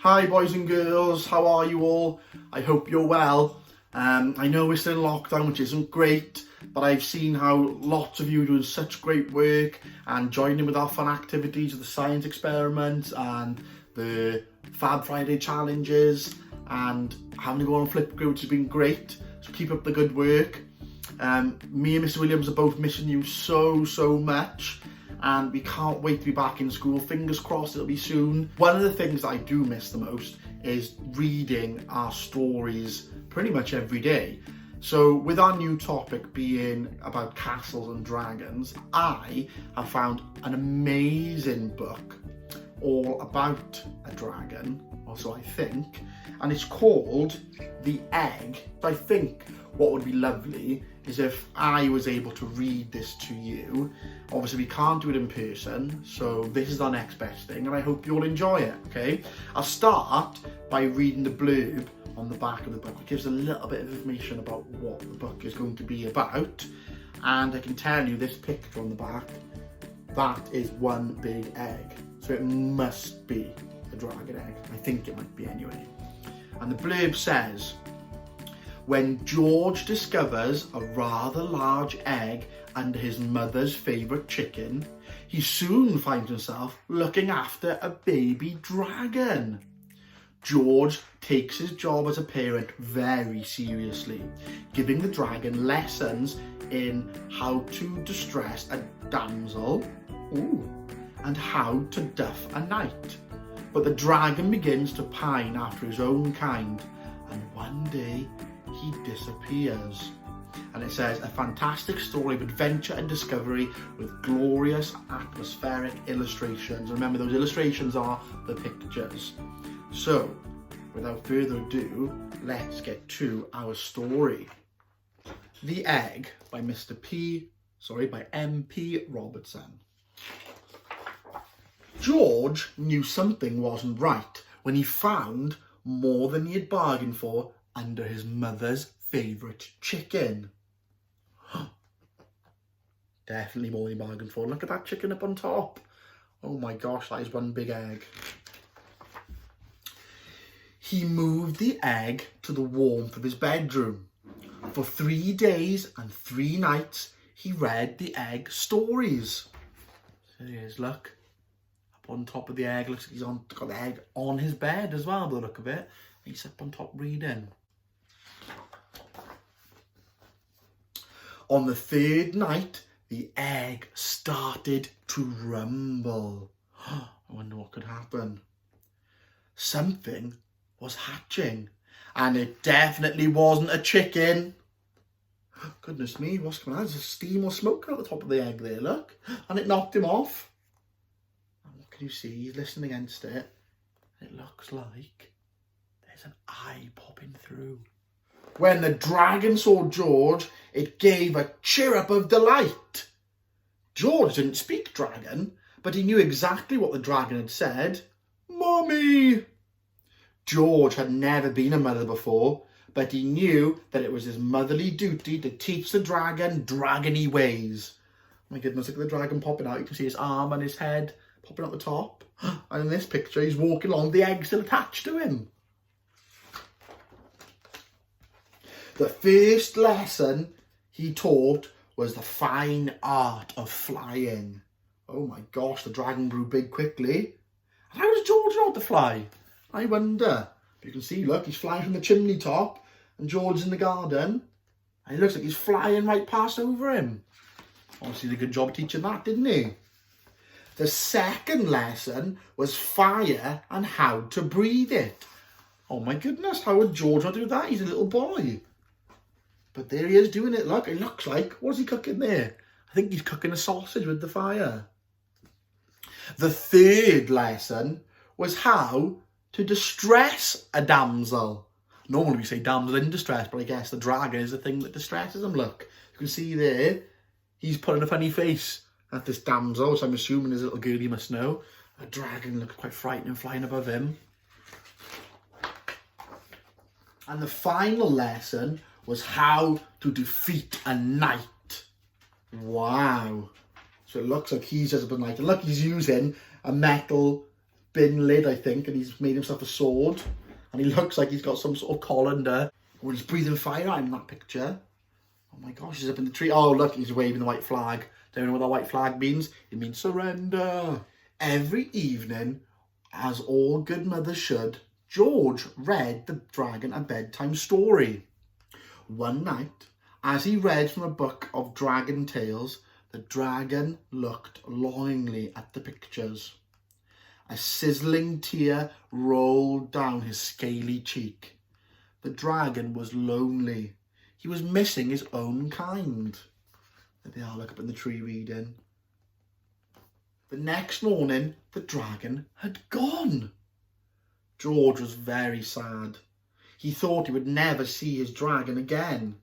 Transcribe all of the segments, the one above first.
Hi boys and girls, how are you all? I hope you're well. I know we're still in lockdown, which isn't great, but I've seen how lots of you are doing such great work and joining with our fun activities, the science experiments and the Fab Friday challenges and having to go on Flipgrid, which has been great. So keep up the good work. Me and Mr. Williams are both missing you so much, and we can't wait to be back in school. Fingers crossed it'll be soon. One of the things that I do miss the most is reading our stories pretty much every day. So with our new topic being about castles and dragons, I have found an amazing book all about a dragon, or so I think, and it's called The Egg. I think what would be lovely is if I was able to read this to you. Obviously we can't do it in person, so this is our next best thing, and I hope you'll enjoy it, okay? I'll start by reading the blurb on the back of the book. It gives a little bit of information about what the book is going to be about, and I can tell you this picture on the back, that is one big egg. So it must be a dragon egg. I think it might be anyway. And the blurb says, when George discovers a rather large egg under his mother's favourite chicken, he soon finds himself looking after a baby dragon. George takes his job as a parent very seriously, giving the dragon lessons in how to distress a damsel, and how to duff a knight. But the dragon begins to pine after his own kind, and one day he disappears. And it says, a fantastic story of adventure and discovery with glorious atmospheric illustrations. Remember, those illustrations are the pictures. So, without further ado, let's get to our story. The Egg by M.P. Robertson. George knew something wasn't right when he found more than he had bargained for under his mother's favourite chicken. Definitely more than he bargained for. Look at that chicken up on top. Oh my gosh, that is one big egg. He moved the egg to the warmth of his bedroom. For 3 days and 3 nights, he read the egg stories. There he is, look. Up on top of the egg, looks like he's got the egg on his bed as well, by the look of it. He's up on top reading. On the 3rd night, the egg started to rumble. I wonder what could happen. Something was hatching, and it definitely wasn't a chicken. Goodness me, what's going on? There's steam or smoke out the top of the egg there, look. And it knocked him off. And what can you see? He's listening against it. It looks like there's an eye popping through. When the dragon saw George, it gave a chirrup of delight. George didn't speak dragon, but he knew exactly what the dragon had said. Mommy! George had never been a mother before, but he knew that it was his motherly duty to teach the dragon dragony ways. My goodness, look at the dragon popping out. You can see his arm and his head popping out the top. And in this picture, he's walking along, the egg still attached to him. The first lesson he taught was the fine art of flying. Oh my gosh, the dragon grew big quickly. And how does George know how to fly? I wonder. You can see, look, he's flying from the chimney top and George's in the garden. And it looks like he's flying right past over him. Obviously did a good job teaching that, didn't he? The second lesson was fire and how to breathe it. Oh my goodness, how would George not do that? He's a little boy. But there he is doing it, look. It looks like, what's he cooking there? I think he's cooking a sausage with the fire. The third lesson was how to distress a damsel. Normally we say damsel in distress, but I guess the dragon is the thing that distresses him, look. You can see there, he's putting a funny face at this damsel, which I'm assuming is a little girl, he must know. A dragon looks quite frightening flying above him. And the final lesson was how to defeat a knight. Wow. So it looks like he's just a knight. And look, he's using a metal bin lid, I think, and he's made himself a sword. And he looks like he's got some sort of colander. Oh, he's breathing fire at him in that picture. Oh my gosh, he's up in the tree. Oh, look, he's waving the white flag. Don't know what that white flag means. It means surrender. Every evening, as all good mothers should, George read the dragon a bedtime story. One night, as he read from a book of dragon tales, the dragon looked longingly at the pictures. A sizzling tear rolled down his scaly cheek. The dragon was lonely. He was missing his own kind. There they are, look up in the tree reading. The next morning, the dragon had gone. George was very sad. He thought he would never see his dragon again.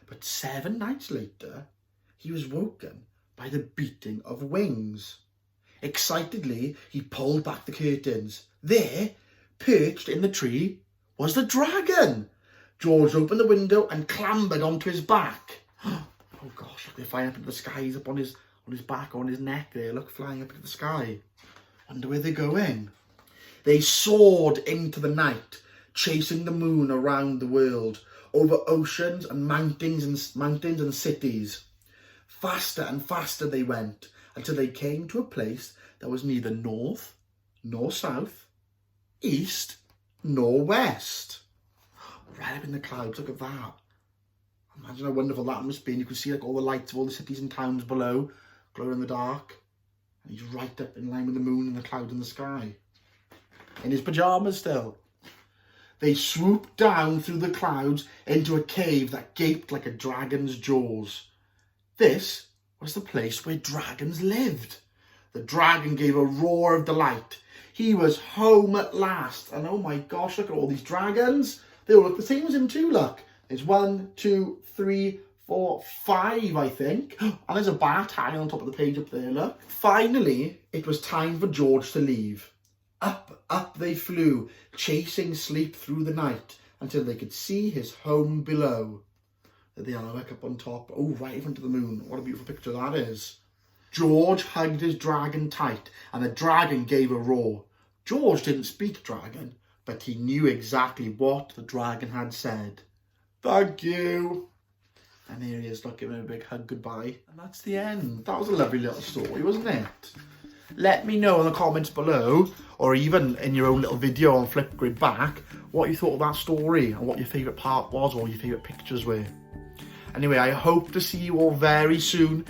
But 7 nights later, he was woken by the beating of wings. Excitedly, he pulled back the curtains. There, perched in the tree, was the dragon. George opened the window and clambered onto his back. Oh gosh, look, they're flying up into the sky. He's up on his back, on his neck there. Look, flying up into the sky. Wonder where they're going. They soared into the night, chasing the moon around the world, over oceans and mountains and cities. Faster and faster they went, until they came to a place that was neither north, nor south, east, nor west. Right up in the clouds, look at that. Imagine how wonderful that must be. And you can see like all the lights of all the cities and towns below, glowing in the dark. And he's right up in line with the moon and the cloud in the sky. In his pyjamas still. They swooped down through the clouds into a cave that gaped like a dragon's jaws. This was the place where dragons lived. The dragon gave a roar of delight. He was home at last. And oh my gosh, look at all these dragons. They all look the same as him too, look. There's 1, 2, 3, 4, 5, I think. And there's a bat hanging on top of the page up there, look. Finally, it was time for George to leave. Up, up they flew, chasing sleep through the night, until they could see his home below. There they are, look up on top. Oh, right in front of the moon. What a beautiful picture that is. George hugged his dragon tight, and the dragon gave a roar. George didn't speak dragon, but he knew exactly what the dragon had said. Thank you. And here he is, look, giving him a big hug goodbye. And that's the end. That was a lovely little story, wasn't it? Let me know in the comments below, or even in your own little video on Flipgrid back, what you thought of that story and what your favourite part was, or your favourite pictures were. Anyway, I hope to see you all very soon.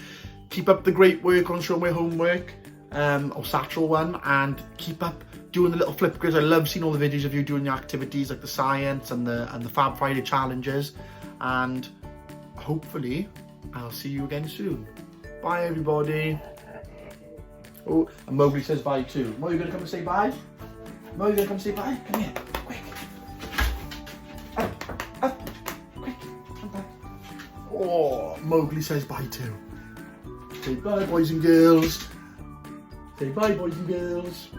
Keep up the great work on showing my homework, or Satchel one, and keep up doing the little Flipgrids. I love seeing all the videos of you doing the activities like the science and the Fab Friday challenges. And hopefully, I'll see you again soon. Bye, everybody. Oh, and Mowgli says bye too. Mo, you gonna come and say bye? Mo, you gonna come say bye? Come here, quick. Up, quick, come back. Oh, Mowgli says bye too. Say bye, boys and girls. Say bye, boys and girls.